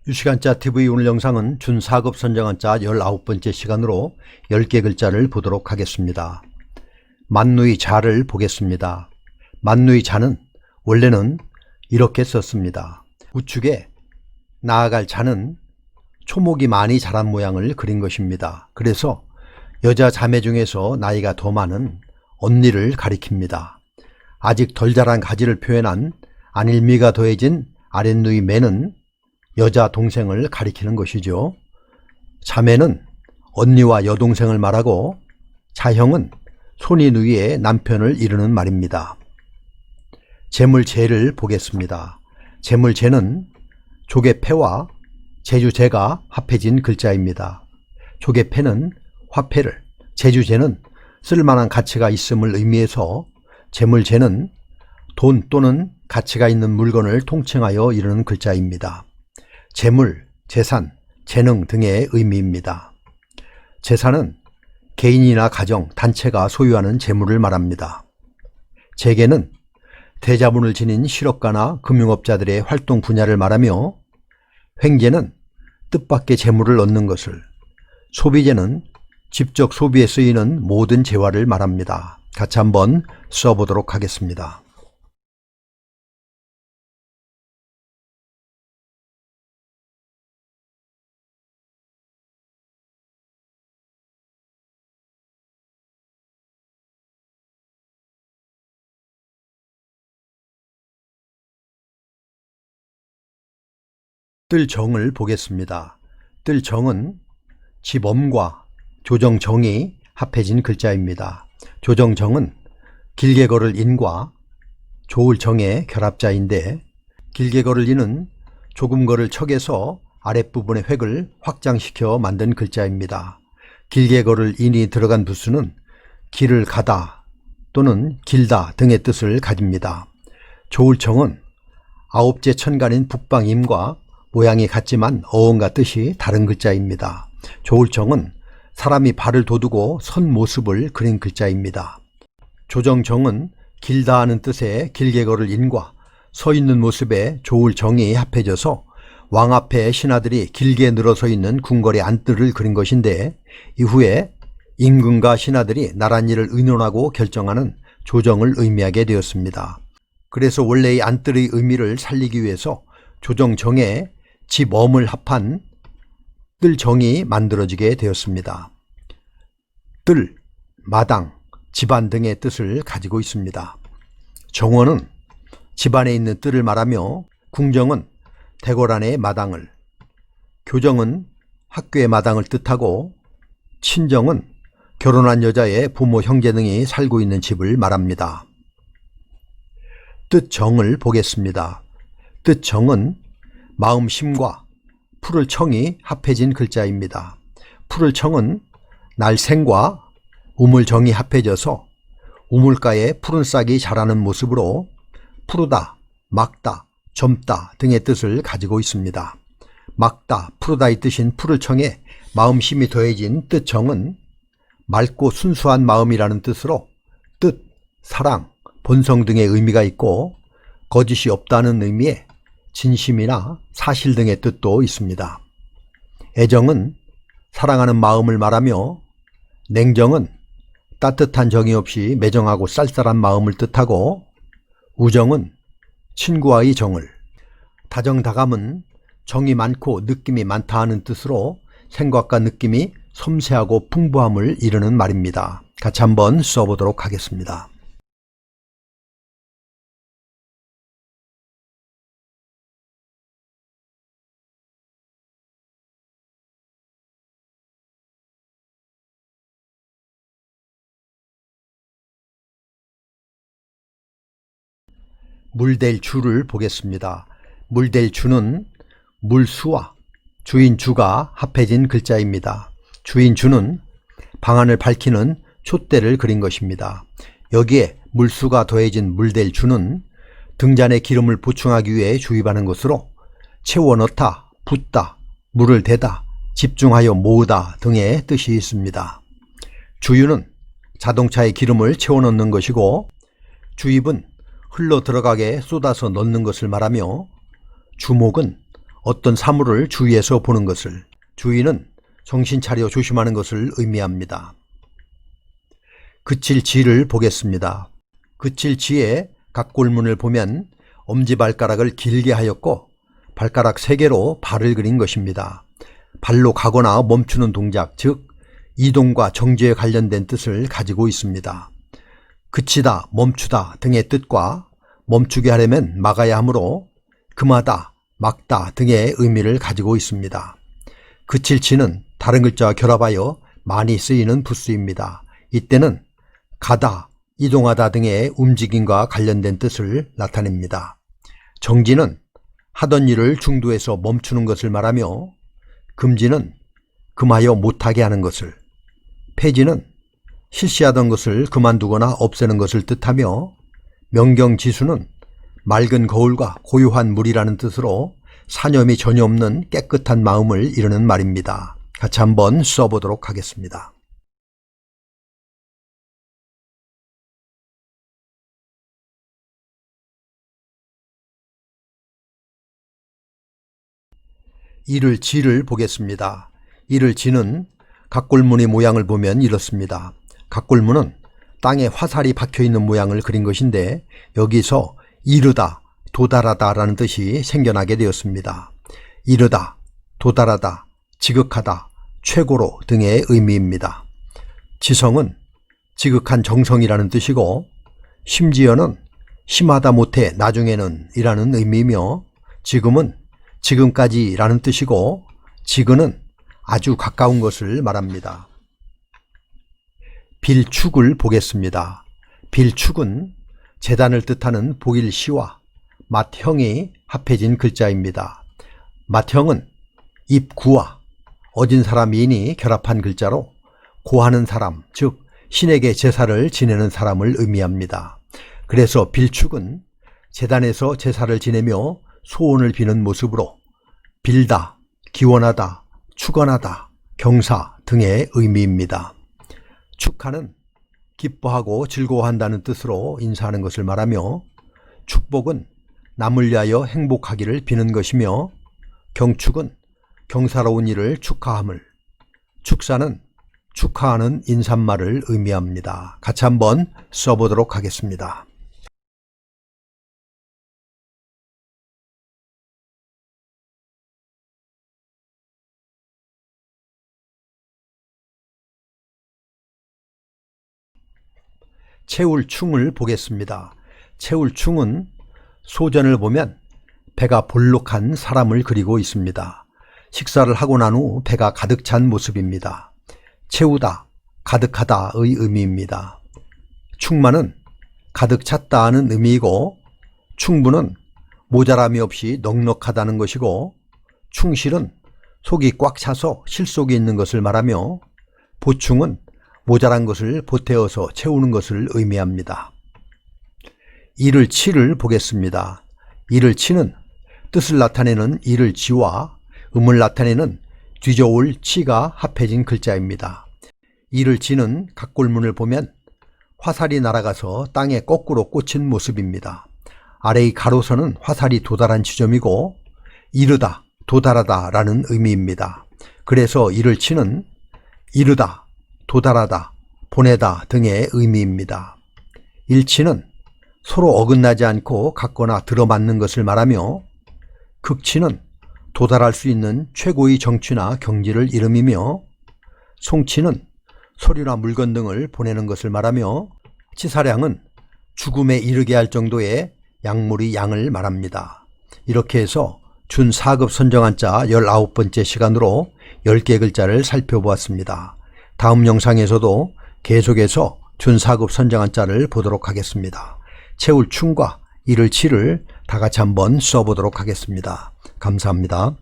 유시간자 TV 오늘 영상은 준 4급 선정한 자 19번째 시간으로 10개 글자를 보도록 하겠습니다. 만누의 자를 보겠습니다. 만누의 자는 원래는 이렇게 썼습니다. 우측에 나아갈 자는 초목이 많이 자란 모양을 그린 것입니다. 그래서 여자 자매 중에서 나이가 더 많은 언니를 가리킵니다. 아직 덜 자란 가지를 표현한 안일미가 더해진 아랫누이 매는 여자 동생을 가리키는 것이죠. 자매는 언니와 여동생을 말하고 자형은 손이 누이의 남편을 이르는 말입니다. 재물재를 보겠습니다. 재물재는 조개패와 제주재가 합해진 글자입니다. 조개패는 화폐를, 제주재는 쓸만한 가치가 있음을 의미해서 재물재는 돈 또는 가치가 있는 물건을 통칭하여 이르는 글자입니다. 재물, 재산, 재능 등의 의미입니다. 재산은 개인이나 가정, 단체가 소유하는 재물을 말합니다. 재계는 대자본을 지닌 실업가나 금융업자들의 활동 분야를 말하며 횡재는 뜻밖의 재물을 얻는 것을, 소비재는 직접 소비에 쓰이는 모든 재화를 말합니다. 같이 한번 써보도록 하겠습니다. 뜰정을 보겠습니다. 뜰정은 지엄과 조정정이 합해진 글자입니다. 조정정은 길게 걸을 인과 좋을 정의 결합자인데, 길게 걸을 인은 조금 걸을 척에서 아랫부분의 획을 확장시켜 만든 글자입니다. 길게 걸을 인이 들어간 부수는 길을 가다 또는 길다 등의 뜻을 가집니다. 좋을 정은 아홉째 천간인 북방임과 모양이 같지만 어원과 뜻이 다른 글자입니다. 좋을 정은 사람이 발을 돋우고 선 모습을 그린 글자입니다. 조정정은 길다 하는 뜻의 길게 걸을 인과 서 있는 모습에 좋을 정이 합해져서 왕 앞에 신하들이 길게 늘어서 있는 궁궐의 안뜰을 그린 것인데, 이후에 임금과 신하들이 나랏일을 의논하고 결정하는 조정을 의미하게 되었습니다. 그래서 원래의 안뜰의 의미를 살리기 위해서 조정정에 집엄을 합한 뜰정이 만들어지게 되었습니다. 뜰, 마당, 집안 등의 뜻을 가지고 있습니다. 정원은 집안에 있는 뜰을 말하며, 궁정은 대궐 안의 마당을, 교정은 학교의 마당을 뜻하고, 친정은 결혼한 여자의 부모, 형제 등이 살고 있는 집을 말합니다. 뜻정을 보겠습니다. 뜻정은 마음심과 풀을 청이 합해진 글자입니다. 풀을 청은 날생과 우물정이 합해져서 우물가에 푸른 싹이 자라는 모습으로 푸르다, 막다, 젊다 등의 뜻을 가지고 있습니다. 막다, 푸르다의 뜻인 풀을 청에 마음심이 더해진 뜻정은 맑고 순수한 마음이라는 뜻으로 뜻, 사랑, 본성 등의 의미가 있고, 거짓이 없다는 의미의 진심이나 사실 등의 뜻도 있습니다. 애정은 사랑하는 마음을 말하며, 냉정은 따뜻한 정이 없이 매정하고 쌀쌀한 마음을 뜻하고, 우정은 친구와의 정을, 다정다감은 정이 많고 느낌이 많다 하는 뜻으로 생각과 느낌이 섬세하고 풍부함을 이르는 말입니다. 같이 한번 써보도록 하겠습니다. 물댈 주를 보겠습니다. 물댈 주는 물수와 주인주가 합해진 글자입니다. 주인주는 방안을 밝히는 촛대를 그린 것입니다. 여기에 물수가 더해진 물댈 주는 등잔에 기름을 보충하기 위해 주입하는 것으로 채워 넣다, 붓다, 물을 대다, 집중하여 모으다 등의 뜻이 있습니다. 주유는 자동차에 기름을 채워 넣는 것이고, 주입은 흘러 들어가게 쏟아서 넣는 것을 말하며, 주목은 어떤 사물을 주위에서 보는 것을, 주위는 정신 차려 조심하는 것을 의미합니다. 그칠 지를 보겠습니다. 그칠 지의 각골문을 보면 엄지발가락을 길게 하였고 발가락 3개로 발을 그린 것입니다. 발로 가거나 멈추는 동작, 즉 이동과 정지에 관련된 뜻을 가지고 있습니다. 그치다, 멈추다 등의 뜻과 멈추게 하려면 막아야 하므로 금하다, 막다 등의 의미를 가지고 있습니다. 그칠 지는 다른 글자와 결합하여 많이 쓰이는 부수입니다. 이때는 가다, 이동하다 등의 움직임과 관련된 뜻을 나타냅니다. 정지는 하던 일을 중도에서 멈추는 것을 말하며 금지는 금하여 못하게 하는 것을, 폐지는 실시하던 것을 그만두거나 없애는 것을 뜻하며 명경지수는 맑은 거울과 고요한 물이라는 뜻으로 사념이 전혀 없는 깨끗한 마음을 이루는 말입니다. 같이 한번 써보도록 하겠습니다. 이를 지를 보겠습니다. 이를 지는 각골무늬 모양을 보면 이렇습니다. 각골무는 땅에 화살이 박혀있는 모양을 그린 것인데 여기서 이르다, 도달하다 라는 뜻이 생겨나게 되었습니다. 이르다, 도달하다, 지극하다, 최고로 등의 의미입니다. 지성은 지극한 정성이라는 뜻이고 심지어는 심하다 못해 나중에는 이라는 의미이며 지금은 지금까지 라는 뜻이고 지근은 아주 가까운 것을 말합니다. 빌축을 보겠습니다. 빌축은 재단을 뜻하는 복일시와 맏형이 합해진 글자입니다. 맏형은 입구와 어진 사람이니 결합한 글자로 고하는 사람, 즉 신에게 제사를 지내는 사람을 의미합니다. 그래서 빌축은 재단에서 제사를 지내며 소원을 비는 모습으로 빌다, 기원하다, 축원하다, 경사 등의 의미입니다. 축하는 기뻐하고 즐거워한다는 뜻으로 인사하는 것을 말하며 축복은 남을 위하여 행복하기를 비는 것이며 경축은 경사로운 일을 축하함을, 축사는 축하하는 인사말을 의미합니다. 같이 한번 써보도록 하겠습니다. 채울충을 보겠습니다. 채울충은 소전을 보면 배가 볼록한 사람을 그리고 있습니다. 식사를 하고 난 후 배가 가득 찬 모습입니다. 채우다, 가득하다의 의미입니다. 충만은 가득 찼다 하는 의미이고 충분은 모자람이 없이 넉넉하다는 것이고 충실은 속이 꽉 차서 실속이 있는 것을 말하며 보충은 모자란 것을 보태어서 채우는 것을 의미합니다. 이를 치를 보겠습니다. 이를 치는 뜻을 나타내는 이를 지와 음을 나타내는 뒤져올 치가 합해진 글자입니다. 이를 지는 각골문을 보면 화살이 날아가서 땅에 거꾸로 꽂힌 모습입니다. 아래의 가로선은 화살이 도달한 지점이고 이르다, 도달하다 라는 의미입니다. 그래서 이를 치는 이르다, 도달하다, 보내다 등의 의미입니다. 일치는 서로 어긋나지 않고 같거나 들어맞는 것을 말하며 극치는 도달할 수 있는 최고의 정취나 경지를 이름이며 송치는 소리나 물건 등을 보내는 것을 말하며 치사량은 죽음에 이르게 할 정도의 약물의 양을 말합니다. 이렇게 해서 준 4급 선정한자 19번째 시간으로 10개 글자를 살펴보았습니다. 다음 영상에서도 계속해서 준 4급 선정한자를 보도록 하겠습니다. 채울 충과 이를 치를 다 같이 한번 써보도록 하겠습니다. 감사합니다.